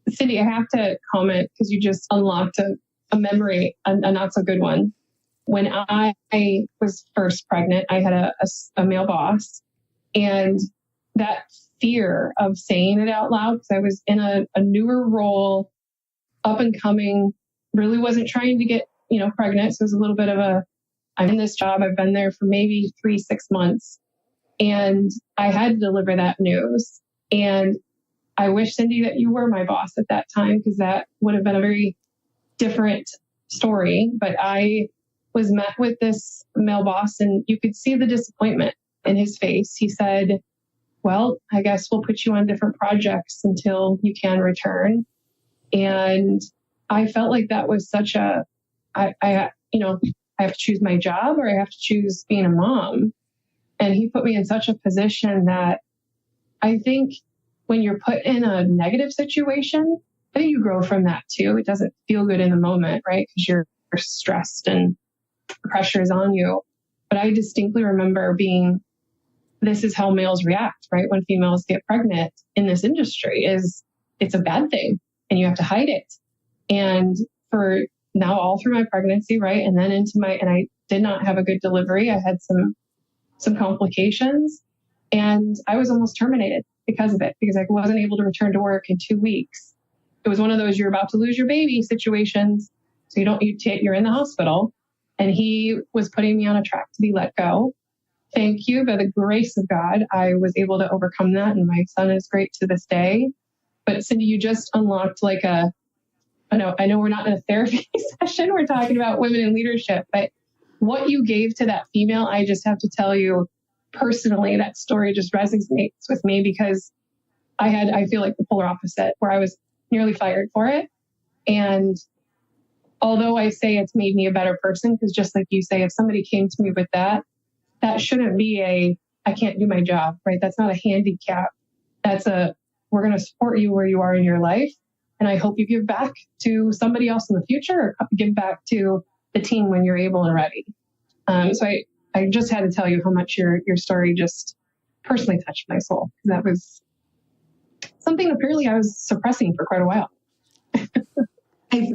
S4: Cyndie, I have to comment because you just unlocked a memory, a not so good one. When I was first pregnant, I had a male boss, and that fear of saying it out loud, because I was in a newer role, up and coming, really wasn't trying to get, pregnant. So it was a little bit of I'm in this job. I've been there for maybe 3-6 months, and I had to deliver that news. And I wish, Cyndie, that you were my boss at that time, because that would have been a very different story. But I was met with this male boss, and you could see the disappointment in his face. He said, well, I guess we'll put you on different projects until you can return. And I felt like that was such I have to choose my job or I have to choose being a mom. And he put me in such a position that I think when you're put in a negative situation, I think you grow from that too. It doesn't feel good in the moment, right? Because you're stressed and pressure is on you. But I distinctly remember this is how males react, right? When females get pregnant in this industry it's a bad thing and you have to hide it. And for now, all through my pregnancy, right? And then and I did not have a good delivery. I had some complications and I was almost terminated because of it, because I wasn't able to return to work in 2 weeks. It was one of those, you're about to lose your baby situations. So you're in the hospital, and he was putting me on a track to be let go. Thank you. By the grace of God, I was able to overcome that. And my son is great to this day. But Cyndie, you just unlocked I know we're not in a therapy session. We're talking about women in leadership, but what you gave to that female, I just have to tell you personally, that story just resonates with me because I feel like the polar opposite, where I was nearly fired for it. And although I say it's made me a better person, because just like you say, if somebody came to me with that shouldn't be I can't do my job, right? That's not a handicap. We're going to support you where you are in your life. And I hope you give back to somebody else in the future, or give back to the team when you're able and ready. So I just had to tell you how much your story just personally touched my soul. That was something apparently I was suppressing for quite a while.
S5: I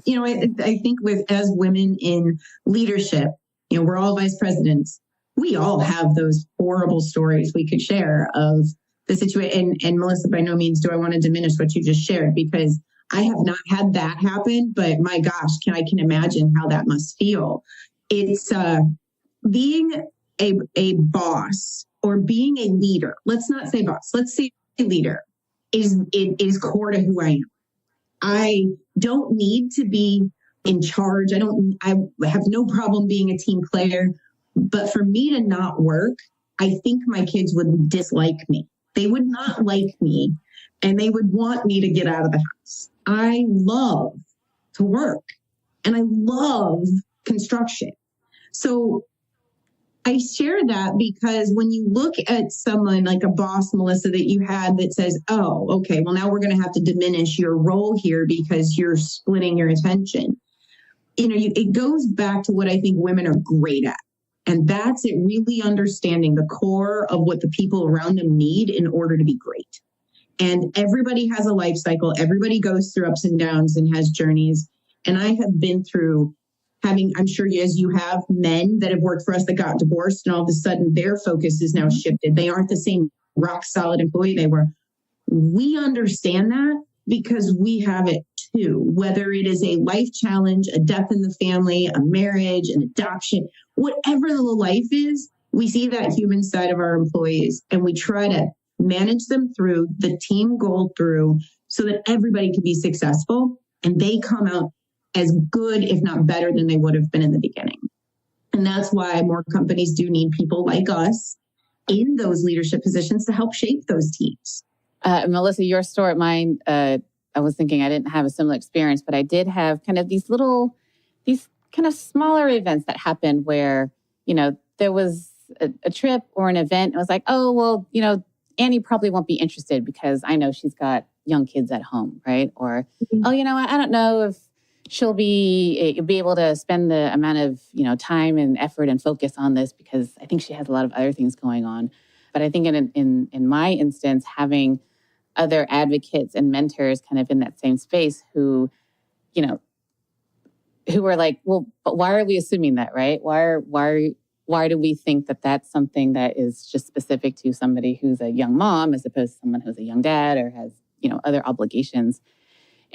S5: think as women in leadership, we're all vice presidents. We all have those horrible stories we could share of the situation. And Melissa, by no means do I want to diminish what you just shared, because I have not had that happen, but my gosh, I can imagine how that must feel. It's being a boss or being a leader. Let's not say boss. Let's say leader is core to who I am. I don't need to be in charge. I have no problem being a team player, but for me to not work, I think my kids would dislike me. They would not like me, and they would want me to get out of the house. I love to work, and I love construction. So I share that because when you look at someone like a boss, Melissa, that you had that says, oh, okay, well, now we're going to have to diminish your role here because you're splitting your attention. It goes back to what I think women are great at. And that's it, really understanding the core of what the people around them need in order to be great. And everybody has a life cycle. Everybody goes through ups and downs and has journeys. And I have been through I'm sure as you have, men that have worked for us that got divorced, and all of a sudden their focus is now shifted. They aren't the same rock solid employee they were. We understand that because we have it too, whether it is a life challenge, a death in the family, a marriage, an adoption, whatever the life is, we see that human side of our employees and we try to manage them through the team goal through so that everybody can be successful and they come out as good, if not better than they would have been in the beginning. And that's why more companies do need people like us in those leadership positions to help shape those teams.
S2: Melissa, your story, mine, I was thinking I didn't have a similar experience, but I did have kind of these kind of smaller events that happened where, there was a trip or an event. It was like, oh, well, Annie probably won't be interested because I know she's got young kids at home, right? Or, oh, I don't know if she'll be able to spend the amount of, time and effort and focus on this because I think she has a lot of other things going on. But I think in my instance, having other advocates and mentors kind of in that same space who were like, well, but why are we assuming that, right? Why do we think that that's something that is just specific to somebody who's a young mom as opposed to someone who's a young dad or has, other obligations?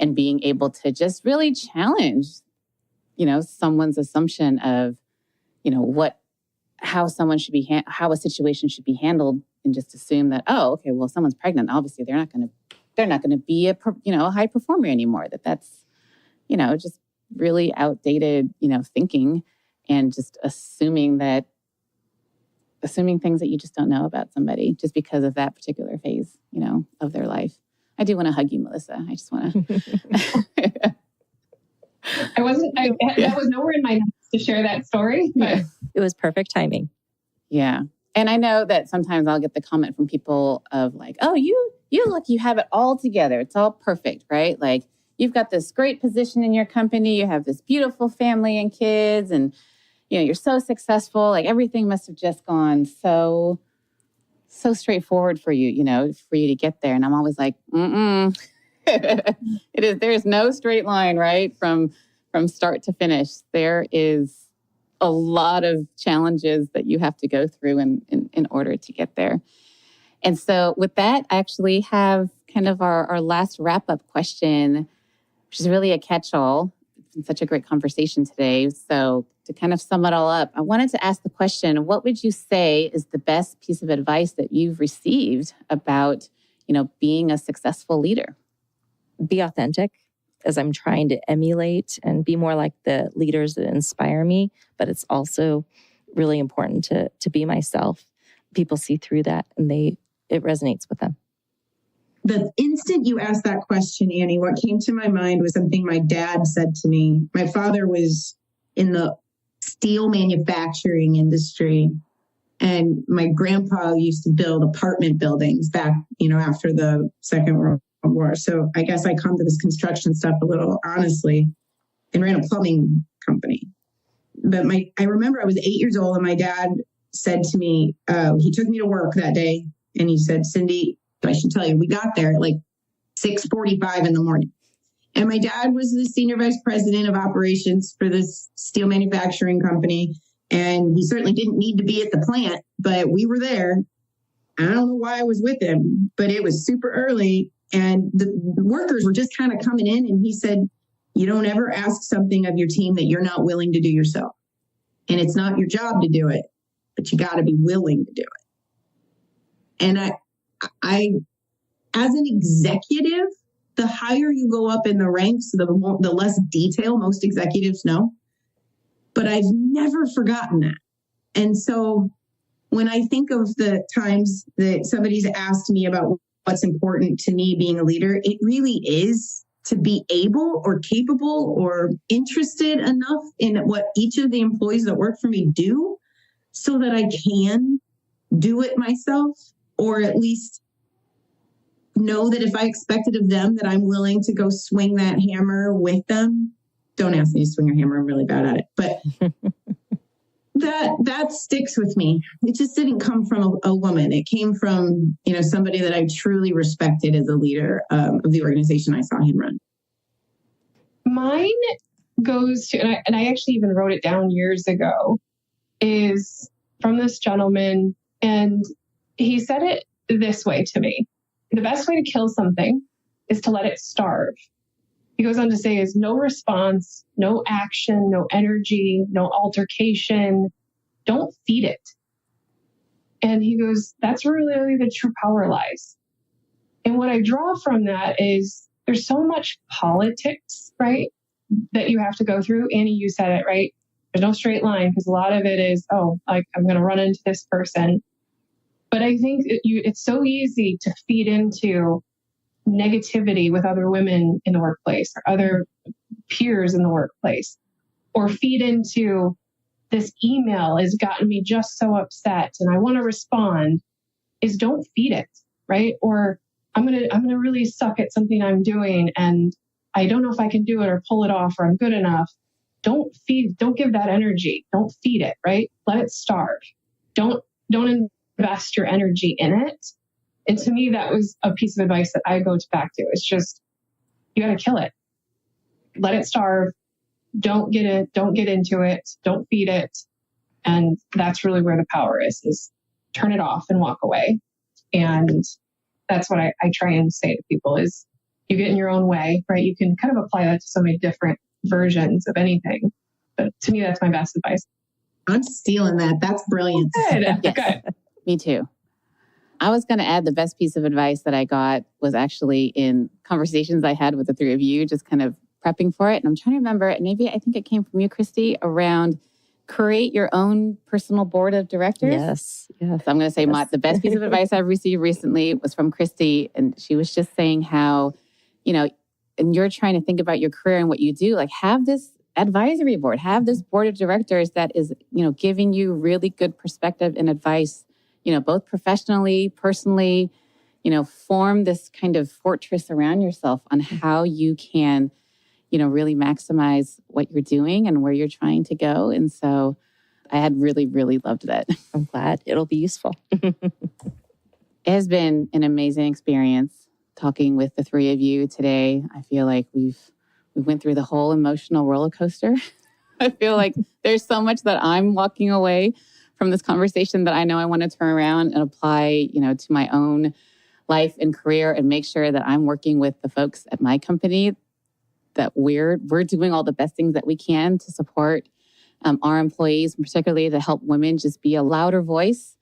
S2: And being able to just really challenge, someone's assumption of, how someone should be, how a situation should be handled, and just assume that, oh, okay, well, if someone's pregnant, obviously they're not going to be a high performer anymore. That's, just really outdated, thinking, and just assuming that assuming things that you just don't know about somebody just because of that particular phase, of their life. I do want to hug you, Melissa. I just want to.
S4: That was nowhere in my notes to share that story, but
S3: it was perfect timing.
S2: Yeah. And I know that sometimes I'll get the comment from people of like, oh, you look, you have it all together. It's all perfect, right? Like you've got this great position in your company. You have this beautiful family and kids and, you're so successful. Like everything must have just gone so straightforward for you, for you to get there. And I'm always like, there's no straight line, right? From start to finish. There is a lot of challenges that you have to go through in order to get there. And so with that, I actually have kind of our last wrap-up question, which is really a catch-all. It's been such a great conversation today. So to kind of sum it all up, I wanted to ask the question, what would you say is the best piece of advice that you've received about, being a successful leader?
S3: Be authentic, as I'm trying to emulate and be more like the leaders that inspire me. But it's also really important to be myself. People see through that and it resonates with them.
S5: The instant you asked that question, Annie, what came to my mind was something my dad said to me. My father was in the steel manufacturing industry, and my grandpa used to build apartment buildings back, after the Second World War. So I guess I come to this construction stuff a little honestly, and ran a plumbing company. But I remember I was 8 years old, and my dad said to me, he took me to work that day, and he said, Cyndie, I should tell you, we got there at like 6:45 in the morning. And my dad was the senior vice president of operations for this steel manufacturing company. And he certainly didn't need to be at the plant, but we were there. I don't know why I was with him, but it was super early. And the workers were just kind of coming in. And he said, you don't ever ask something of your team that you're not willing to do yourself. And it's not your job to do it, but you got to be willing to do it. And I, as an executive, the higher you go up in the ranks, the less detail most executives know. But I've never forgotten that. And so when I think of the times that somebody's asked me about what's important to me being a leader, it really is to be able or capable or interested enough in what each of the employees that work for me do so that I can do it myself, or at least know that if I expected of them that I'm willing to go swing that hammer with them. Don't ask me to swing a hammer. I'm really bad at it. But that sticks with me. It just didn't come from a woman. It came from, somebody that I truly respected as a leader of the organization I saw him run.
S4: Mine goes to, and I actually even wrote it down years ago, is from this gentleman. And he said it this way to me. The best way to kill something is to let it starve. He goes on to say is no response, no action, no energy, no altercation. Don't feed it. And he goes, that's where really the true power lies. And what I draw from that is there's so much politics, right, that you have to go through. Annie, you said it, right? There's no straight line because a lot of it is, I'm going to run into this person. But I think it's so easy to feed into negativity with other women in the workplace or other peers in the workplace, or feed into this email has gotten me just so upset and I want to respond, is don't feed it, right? Or I'm going to really suck at something I'm doing and I don't know if I can do it or pull it off or I'm good enough. Don't give that energy. Don't feed it, right? Let it starve. Don't invest your energy in it. And to me, that was a piece of advice that I go back to. It's just, you got to kill it. Let it starve. Don't get into it. Don't feed it. And that's really where the power is turn it off and walk away. And that's what I try and say to people is you get in your own way, right? You can kind of apply that to so many different versions of anything. But to me, that's my best advice.
S5: I'm stealing that. That's brilliant.
S4: Good.
S2: Yes.
S4: Good.
S2: Me too. I was going to add the best piece of advice that I got was actually in conversations I had with the three of you, just kind of prepping for it. And I'm trying to remember, I think it came from you, Christy, around create your own personal board of directors.
S3: Yes.
S2: So I'm going to say the best piece of advice I've received recently was from Christy. And she was just saying how, and you're trying to think about your career and what you do, like have this advisory board, have this board of directors that is, giving you really good perspective and advice, both professionally, personally, form this kind of fortress around yourself on how you can, really maximize what you're doing and where you're trying to go. And so I had really, really loved that.
S3: I'm glad it'll be useful.
S2: It has been an amazing experience talking with the three of you today. I feel like we went through the whole emotional roller coaster. I feel like there's so much that I'm walking away from this conversation that I know I want to turn around and apply, to my own life and career and make sure that I'm working with the folks at my company, that we're doing all the best things that we can to support our employees, and particularly to help women just be a louder voice,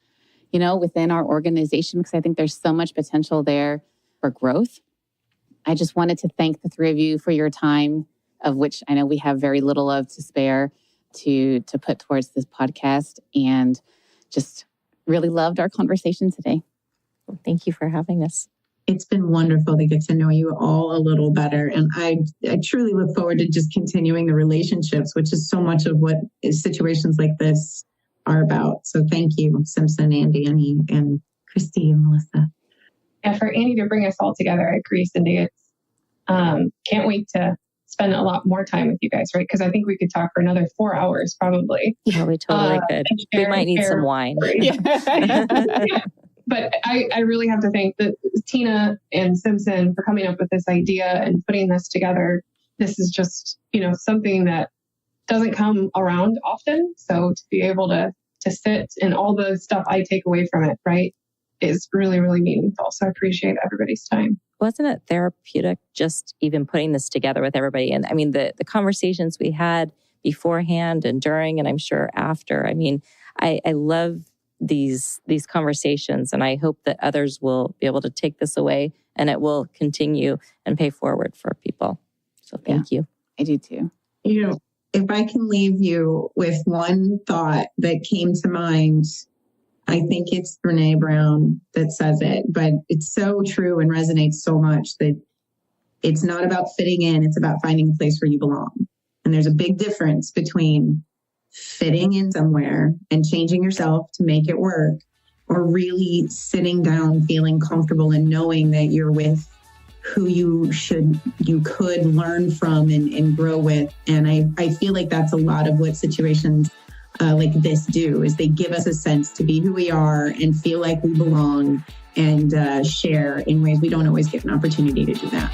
S2: within our organization, because I think there's so much potential there for growth. I just wanted to thank the three of you for your time, of which I know we have very little of to spare to put towards this podcast, and just really loved our conversation today.
S3: Well, thank you for having us.
S5: It's been wonderful to get to know you all a little better. And I truly look forward to just continuing the relationships, which is so much of what situations like this are about. So thank you, Simpson and Annie and Christy and Melissa.
S4: Yeah, for Annie to bring us all together, I agree, Cyndie. It's can't wait to spend a lot more time with you guys, right? Because I think we could talk for another 4 hours, probably.
S3: Yeah, we totally could. We might need some wine.
S4: Yeah. But I really have to thank Tina and Simpson for coming up with this idea and putting this together. This is just, something that doesn't come around often. So to be able to sit and all the stuff I take away from it, right, is really, really meaningful. So I appreciate everybody's time.
S3: Wasn't it therapeutic just even putting this together with everybody? And I mean, the conversations we had beforehand and during, and I'm sure after. I mean, I love these conversations, and I hope that others will be able to take this away and it will continue and pay forward for people. So thank you.
S2: I do too.
S5: If I can leave you with one thought that came to mind, I think it's Brené Brown that says it, but it's so true and resonates so much that it's not about fitting in, it's about finding a place where you belong. And there's a big difference between fitting in somewhere and changing yourself to make it work, or really sitting down, feeling comfortable and knowing that you're with who you could learn from and grow with. And I feel like that's a lot of what situations like this do, is they give us a sense to be who we are and feel like we belong and share in ways we don't always get an opportunity to do that.